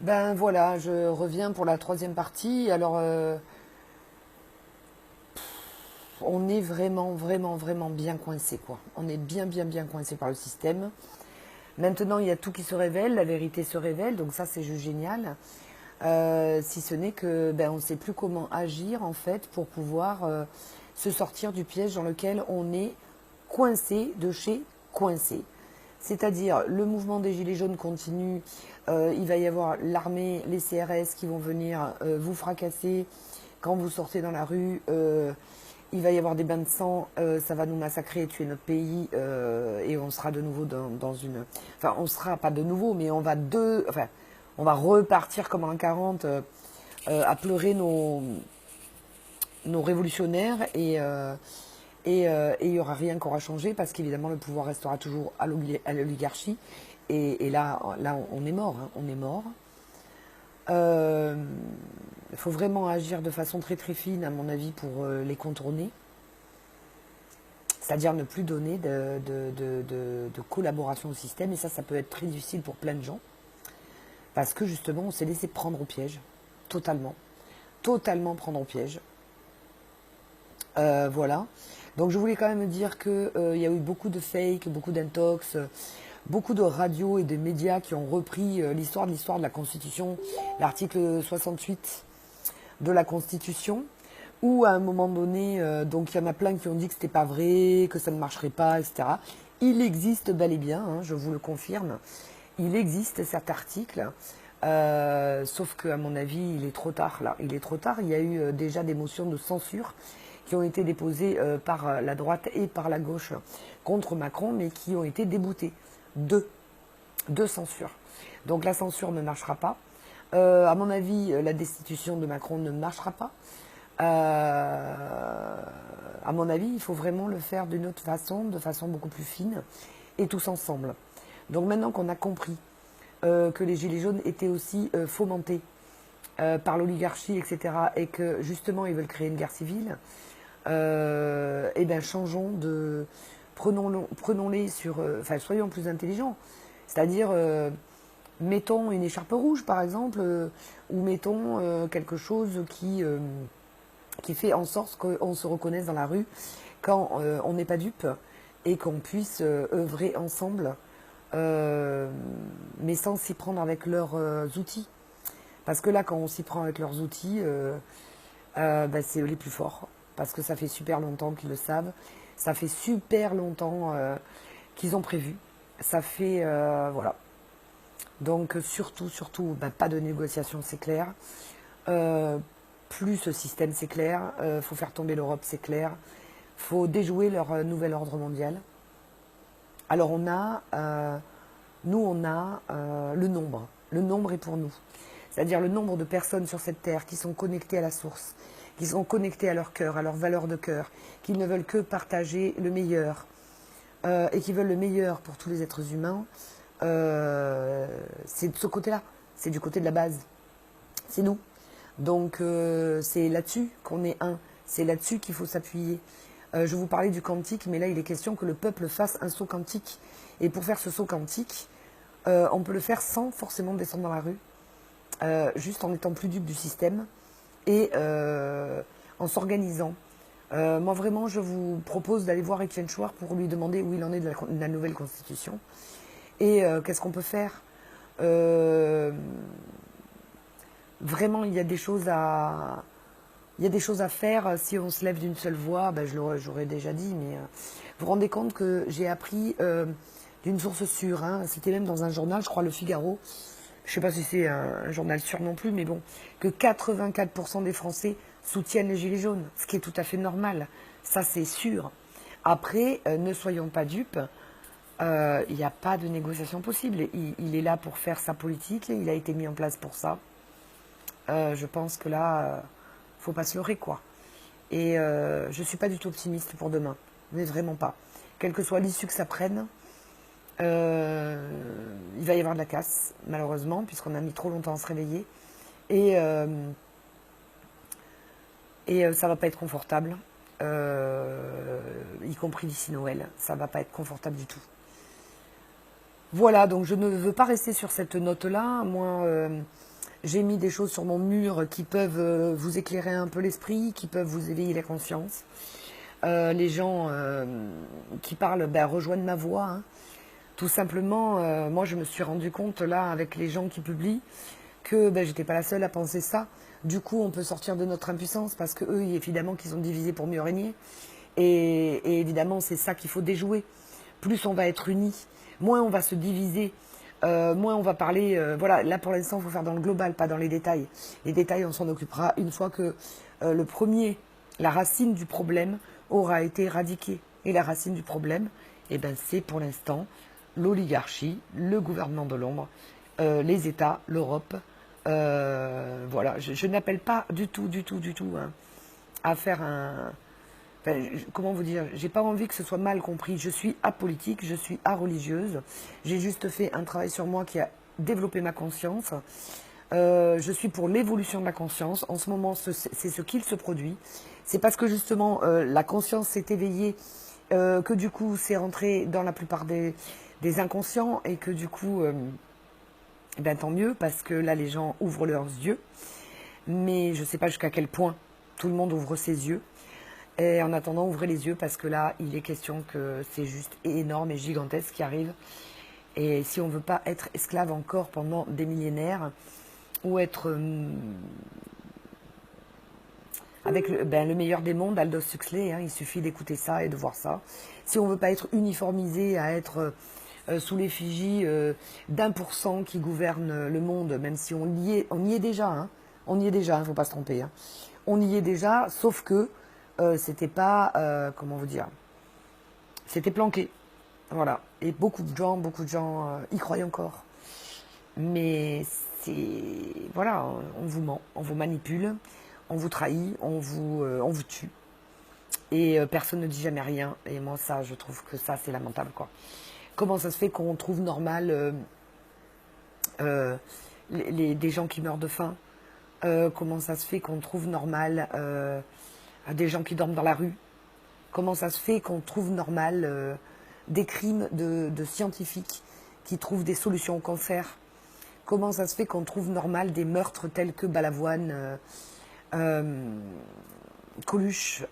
Ben voilà, je reviens pour la troisième partie. Alors, on est vraiment, vraiment, vraiment bien coincé, quoi. On est bien, bien, bien coincé par le système. Maintenant, il y a tout qui se révèle, la vérité se révèle, donc ça, c'est juste génial. Si ce n'est que, ben, on ne sait plus comment agir, en fait, pour pouvoir se sortir du piège dans lequel on est coincé de chez coincé. C'est-à-dire, le mouvement des Gilets jaunes continue, il va y avoir l'armée, les CRS qui vont venir vous fracasser quand vous sortez dans la rue. Il va y avoir des bains de sang, ça va nous massacrer et tuer notre pays, et on sera de nouveau dans une... Enfin, on sera pas de nouveau, mais enfin, on va repartir comme en 40 à pleurer nos révolutionnaires et il n'y aura rien qui aura changé parce qu'évidemment le pouvoir restera toujours à l'oligarchie. Et là, on est mort, hein, on est mort. Il faut vraiment agir de façon très très fine, à mon avis, pour les contourner. C'est-à-dire ne plus donner de collaboration au système. Et ça peut être très difficile pour plein de gens. Parce que justement, on s'est laissé prendre au piège. Totalement. Totalement prendre au piège. Voilà. Donc je voulais quand même dire qu'il y a eu beaucoup de fake, beaucoup d'intox, beaucoup de radios et de médias qui ont repris l'histoire de la Constitution, l'article 68 de la Constitution, où à un moment donné, donc il y en a plein qui ont dit que c'était pas vrai, que ça ne marcherait pas, etc. Il existe bel et bien, hein, je vous le confirme, il existe cet article, sauf qu'à mon avis, il est trop tard là. Il est trop tard, il y a eu déjà des motions de censure qui ont été déposées par la droite et par la gauche contre Macron, mais qui ont été déboutées. Deux censures. Donc la censure ne marchera pas. À mon avis, la destitution de Macron ne marchera pas. À mon avis, il faut vraiment le faire d'une autre façon, de façon beaucoup plus fine, et tous ensemble. Donc maintenant qu'on a compris que les Gilets jaunes étaient aussi fomentés par l'oligarchie, etc., et que justement ils veulent créer une guerre civile, eh bien changeons de... Prenons-les sur... Enfin, soyons plus intelligents. C'est-à-dire, mettons une écharpe rouge, par exemple, ou mettons quelque chose qui fait en sorte qu'on se reconnaisse dans la rue quand on n'est pas dupe et qu'on puisse œuvrer ensemble, mais sans s'y prendre avec leurs outils. Parce que là, quand on s'y prend avec leurs outils, bah, c'est eux les plus forts. Parce que ça fait super longtemps qu'ils le savent. Ça fait super longtemps qu'ils ont prévu. Ça fait... voilà. Donc surtout, surtout, bah, pas de négociation, c'est clair. Plus ce système, c'est clair. Faut faire tomber l'Europe, c'est clair. Faut déjouer leur nouvel ordre mondial. Alors nous on a le nombre. Le nombre est pour nous. C'est-à-dire le nombre de personnes sur cette terre qui sont connectées à la source, qui sont connectées à leur cœur, à leurs valeurs de cœur, qui ne veulent que partager le meilleur et qui veulent le meilleur pour tous les êtres humains. C'est de ce côté-là. C'est du côté de la base. C'est nous. Donc c'est là-dessus qu'on est un. C'est là-dessus qu'il faut s'appuyer. Je vous parlais du quantique, mais là il est question que le peuple fasse un saut quantique. Et pour faire ce saut quantique, on peut le faire sans forcément descendre dans la rue, juste en étant plus dupe du système et en s'organisant. Moi vraiment, je vous propose d'aller voir Étienne Chouard pour lui demander où il en est de la nouvelle constitution et qu'est-ce qu'on peut faire. Vraiment, il y a des choses à faire. Si on se lève d'une seule voix, ben, j'aurais déjà dit, mais vous vous rendez compte que j'ai appris d'une source sûre, hein, c'était même dans un journal, je crois Le Figaro, je ne sais pas si c'est un journal sûr non plus, mais bon, que 84% des Français soutiennent les Gilets jaunes, ce qui est tout à fait normal, ça c'est sûr. Après, ne soyons pas dupes, il n'y a pas de négociation possible, il est là pour faire sa politique, il a été mis en place pour ça. Je pense que là, faut pas se leurrer, quoi. Et je suis pas du tout optimiste pour demain, mais vraiment pas. Quelle que soit l'issue que ça prenne, il va y avoir de la casse, malheureusement, puisqu'on a mis trop longtemps à se réveiller. Et ça va pas être confortable, y compris d'ici Noël. Ça va pas être confortable du tout. Voilà, donc je ne veux pas rester sur cette note-là. Moi, J'ai mis des choses sur mon mur qui peuvent vous éclairer un peu l'esprit, qui peuvent vous éveiller la conscience. Les gens qui parlent rejoignent ma voix. Hein. Tout simplement, moi je me suis rendu compte là avec les gens qui publient que j'étais pas la seule à penser ça. Du coup, on peut sortir de notre impuissance parce que eux, évidemment, qu'ils ont divisé pour mieux régner. Et évidemment, c'est ça qu'il faut déjouer. Plus on va être unis, moins on va se diviser, moins on va parler. Voilà, là pour l'instant, il faut faire dans le global, pas dans les détails. Les détails, on s'en occupera une fois que la racine du problème aura été éradiquée. Et la racine du problème, c'est pour l'instant l'oligarchie, le gouvernement de l'ombre, les États, l'Europe. Voilà, je n'appelle pas du tout hein, à faire un... Enfin, comment vous dire, j'ai pas envie que ce soit mal compris. Je suis apolitique, je suis areligieuse. J'ai juste fait un travail sur moi qui a développé ma conscience. Je suis pour l'évolution de la conscience. En ce moment, c'est ce qu'il se produit. C'est parce que justement la conscience s'est éveillée que du coup c'est rentré dans la plupart des inconscients et que du coup, tant mieux parce que là les gens ouvrent leurs yeux. Mais je ne sais pas jusqu'à quel point tout le monde ouvre ses yeux. Et en attendant, ouvrez les yeux parce que là, il est question que c'est juste énorme et gigantesque qui arrive. Et si on ne veut pas être esclave encore pendant des millénaires, ou être avec le meilleur des mondes, Aldous Huxley, hein, il suffit d'écouter ça et de voir ça. Si on ne veut pas être uniformisé à être sous l'effigie d'1% qui gouverne le monde, même si on y est déjà, hein, on y est déjà, il ne faut pas se tromper. Hein. On y est déjà, sauf que c'était pas, comment vous dire, c'était planqué. Voilà. Et beaucoup de gens y croient encore. Mais voilà, on vous ment, on vous manipule, on vous trahit, on vous tue. Et personne ne dit jamais rien. Et moi, ça, je trouve que ça, c'est lamentable, quoi. Comment ça se fait qu'on trouve normal des gens qui meurent de faim? Comment ça se fait qu'on trouve normal des gens qui dorment dans la rue? Comment ça se fait qu'on trouve normal des crimes de scientifiques qui trouvent des solutions au cancer? Comment ça se fait qu'on trouve normal des meurtres tels que Balavoine, Coluche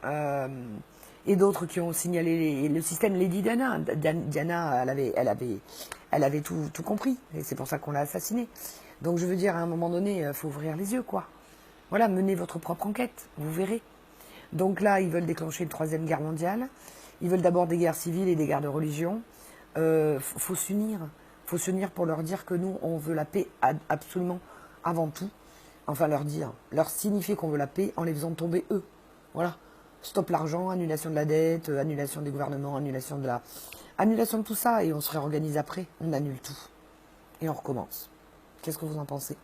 et d'autres qui ont signalé le système Lady Diana. Diana, elle avait tout compris et c'est pour ça qu'on l'a assassinée. Donc je veux dire, à un moment donné, il faut ouvrir les yeux, quoi. Voilà, menez votre propre enquête, vous verrez. Donc là, ils veulent déclencher une 3e guerre mondiale. Ils veulent d'abord des guerres civiles et des guerres de religion. Faut s'unir. Faut s'unir pour leur dire que nous, on veut la paix absolument avant tout. Enfin, leur signifier qu'on veut la paix en les faisant tomber eux. Voilà. Stop l'argent, annulation de la dette, annulation des gouvernements, annulation de tout ça. Et on se réorganise après. On annule tout. Et on recommence. Qu'est-ce que vous en pensez ?